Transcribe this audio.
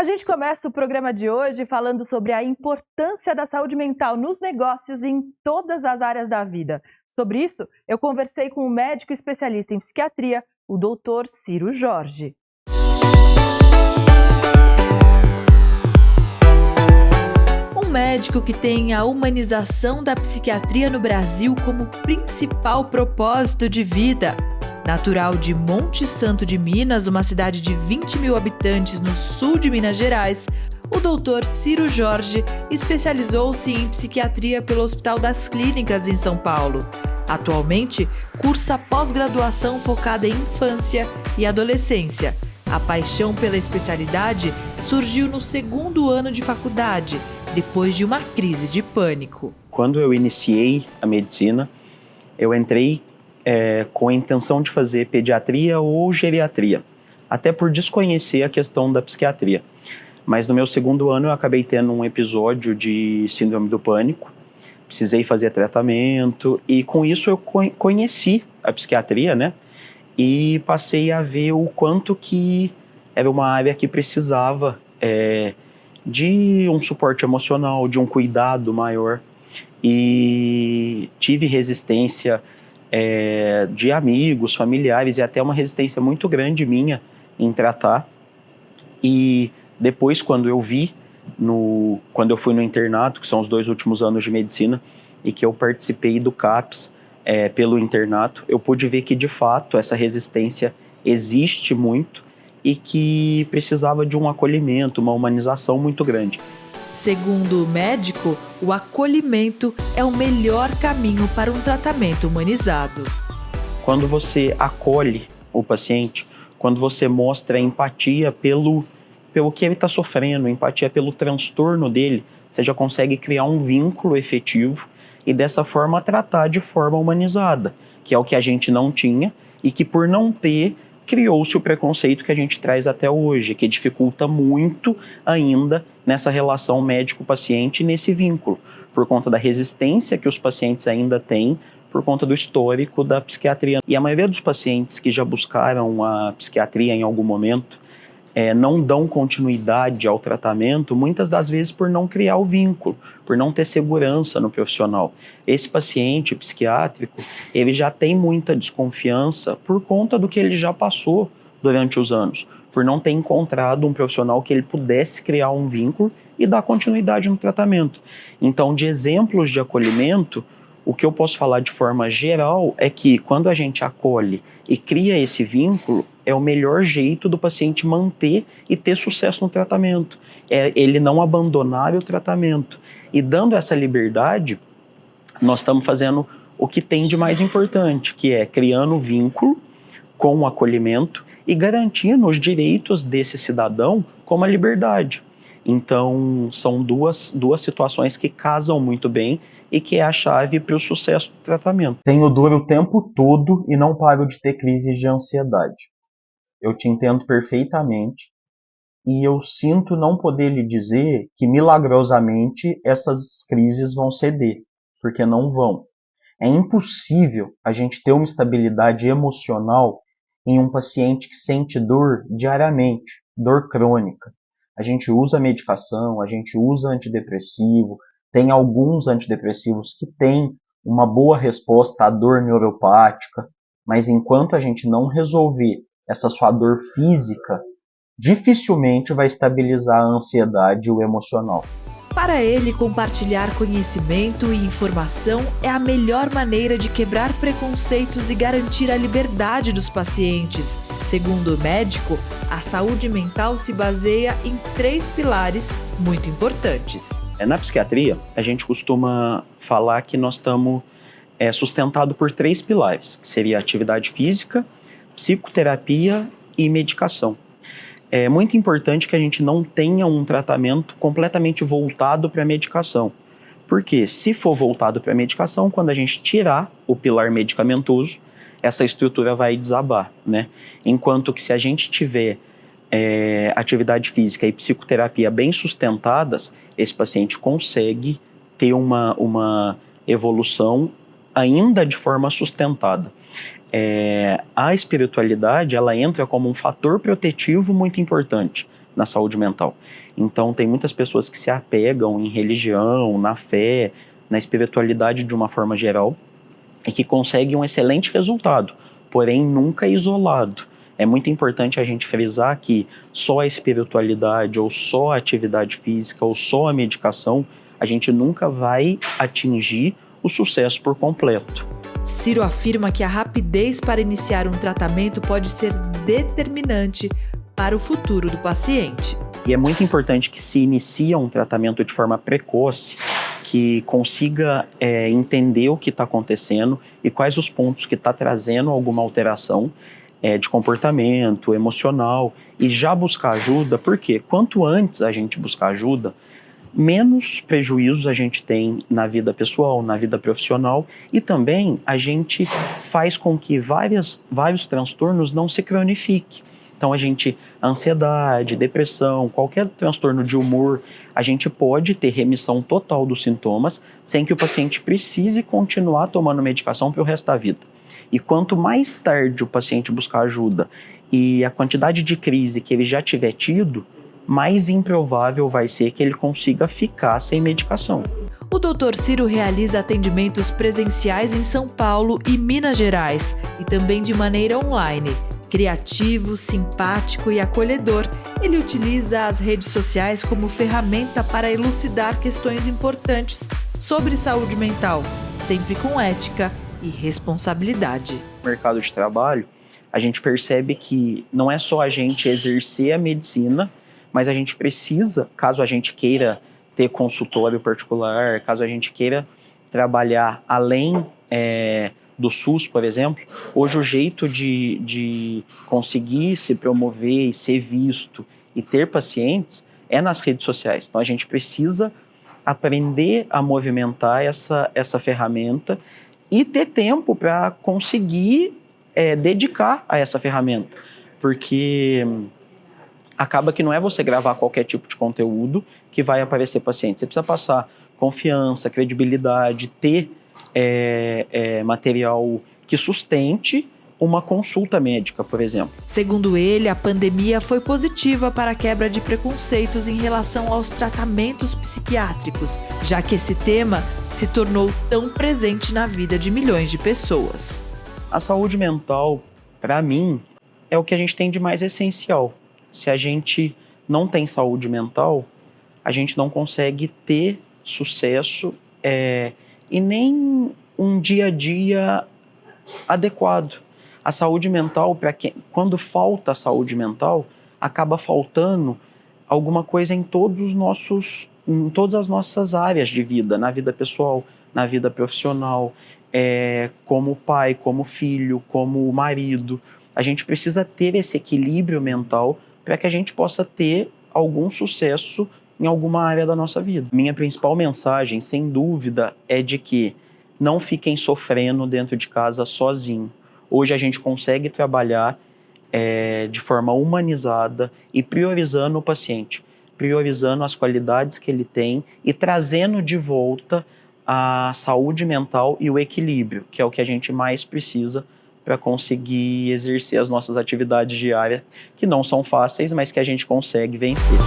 gente começa o programa de hoje falando sobre a importância da saúde mental nos negócios e em todas as áreas da vida. Sobre isso, eu conversei com um médico especialista em psiquiatria, o Dr. Ciro Jorge. Um médico que tem a humanização da psiquiatria no Brasil como principal propósito de vida. Natural de Monte Santo de Minas, uma cidade de 20 mil habitantes no sul de Minas Gerais, o Dr. Ciro Jorge especializou-se em psiquiatria pelo Hospital das Clínicas em São Paulo. Atualmente, cursa pós-graduação focada em infância e adolescência. A paixão pela especialidade surgiu no segundo ano de faculdade, depois de uma crise de pânico. Quando eu iniciei a medicina, eu entrei com a intenção de fazer pediatria ou geriatria, até por desconhecer a questão da psiquiatria. Mas no meu segundo ano eu acabei tendo um episódio de síndrome do pânico, precisei fazer tratamento e com isso eu conheci a psiquiatria, né? E passei a ver o quanto que era uma área que precisava de um suporte emocional, de um cuidado maior, e tive resistência de amigos, familiares e até uma resistência muito grande minha em tratar. E depois, quando eu quando eu fui no internato, que são os 2 últimos anos de medicina, e que eu participei do CAPS pelo internato, eu pude ver que de fato essa resistência existe muito e que precisava de um acolhimento, uma humanização muito grande. Segundo o médico, o acolhimento é o melhor caminho para um tratamento humanizado. Quando você acolhe o paciente, quando você mostra empatia pelo que ele está sofrendo, empatia pelo transtorno dele, você já consegue criar um vínculo efetivo e dessa forma tratar de forma humanizada, que é o que a gente não tinha e que por não ter, criou-se o preconceito que a gente traz até hoje, que dificulta muito ainda nessa relação médico-paciente, nesse vínculo, por conta da resistência que os pacientes ainda têm, por conta do histórico da psiquiatria. E a maioria dos pacientes que já buscaram a psiquiatria em algum momento não dão continuidade ao tratamento, muitas das vezes por não criar o vínculo, por não ter segurança no profissional. Esse paciente psiquiátrico, ele já tem muita desconfiança por conta do que ele já passou durante os anos, por não ter encontrado um profissional que ele pudesse criar um vínculo e dar continuidade no tratamento. Então, de exemplos de acolhimento, o que eu posso falar de forma geral é que quando a gente acolhe e cria esse vínculo, é o melhor jeito do paciente manter e ter sucesso no tratamento. É ele não abandonar o tratamento. E dando essa liberdade, nós estamos fazendo o que tem de mais importante, que é criando vínculo com o acolhimento e garantindo os direitos desse cidadão como a liberdade. Então, são duas situações que casam muito bem e que é a chave para o sucesso do tratamento. Tenho dor o tempo todo e não paro de ter crises de ansiedade. Eu te entendo perfeitamente e eu sinto não poder lhe dizer que milagrosamente essas crises vão ceder, porque não vão. É impossível a gente ter uma estabilidade emocional em um paciente que sente dor diariamente, dor crônica. A gente usa medicação, a gente usa antidepressivo, tem alguns antidepressivos que têm uma boa resposta à dor neuropática, mas enquanto a gente não resolver essa sua dor física, dificilmente vai estabilizar a ansiedade e o emocional. Para ele, compartilhar conhecimento e informação é a melhor maneira de quebrar preconceitos e garantir a liberdade dos pacientes. Segundo o médico, a saúde mental se baseia em 3 pilares muito importantes. Na psiquiatria, a gente costuma falar que nós estamos sustentados por 3 pilares, que seria a atividade física, psicoterapia e medicação. É muito importante que a gente não tenha um tratamento completamente voltado para a medicação. Porque se for voltado para a medicação, quando a gente tirar o pilar medicamentoso, essa estrutura vai desabar, né? Enquanto que se a gente tiver atividade física e psicoterapia bem sustentadas, esse paciente consegue ter uma evolução ainda de forma sustentada. A espiritualidade, ela entra como um fator protetivo muito importante na saúde mental. Então, tem muitas pessoas que se apegam em religião, na fé, na espiritualidade de uma forma geral e que conseguem um excelente resultado, porém nunca isolado. É muito importante a gente frisar que só a espiritualidade ou só a atividade física ou só a medicação, a gente nunca vai atingir o sucesso por completo. Ciro afirma que a rapidez para iniciar um tratamento pode ser determinante para o futuro do paciente. E é muito importante que se inicie um tratamento de forma precoce, que consiga entender o que está acontecendo e quais os pontos que está trazendo alguma alteração de comportamento, emocional, e já buscar ajuda, porque quanto antes a gente buscar ajuda, menos prejuízos a gente tem na vida pessoal, na vida profissional, e também a gente faz com que vários transtornos não se cronifiquem. Então a ansiedade, depressão, qualquer transtorno de humor, a gente pode ter remissão total dos sintomas sem que o paciente precise continuar tomando medicação para o resto da vida. E quanto mais tarde o paciente buscar ajuda e a quantidade de crise que ele já tiver tido, mais improvável vai ser que ele consiga ficar sem medicação. O Dr. Ciro realiza atendimentos presenciais em São Paulo e Minas Gerais e também de maneira online. Criativo, simpático e acolhedor, ele utiliza as redes sociais como ferramenta para elucidar questões importantes sobre saúde mental, sempre com ética e responsabilidade. No mercado de trabalho, a gente percebe que não é só a gente exercer a medicina, mas a gente precisa, caso a gente queira ter consultório particular, caso a gente queira trabalhar além do SUS, por exemplo, hoje o jeito de conseguir se promover e ser visto e ter pacientes é nas redes sociais. Então a gente precisa aprender a movimentar essa ferramenta e ter tempo para conseguir dedicar a essa ferramenta, porque acaba que não é você gravar qualquer tipo de conteúdo que vai aparecer paciente. Você precisa passar confiança, credibilidade, ter material que sustente uma consulta médica, por exemplo. Segundo ele, a pandemia foi positiva para a quebra de preconceitos em relação aos tratamentos psiquiátricos, já que esse tema se tornou tão presente na vida de milhões de pessoas. A saúde mental, para mim, é o que a gente tem de mais essencial. Se a gente não tem saúde mental, a gente não consegue ter sucesso e nem um dia a dia adequado. A saúde mental, quando falta a saúde mental, acaba faltando alguma coisa em todas as nossas áreas de vida, na vida pessoal, na vida profissional, como pai, como filho, como marido. A gente precisa ter esse equilíbrio mental para que a gente possa ter algum sucesso em alguma área da nossa vida. Minha principal mensagem, sem dúvida, é de que não fiquem sofrendo dentro de casa sozinho. Hoje a gente consegue trabalhar de forma humanizada e priorizando o paciente, priorizando as qualidades que ele tem e trazendo de volta a saúde mental e o equilíbrio, que é o que a gente mais precisa para conseguir exercer as nossas atividades diárias, que não são fáceis, mas que a gente consegue vencer.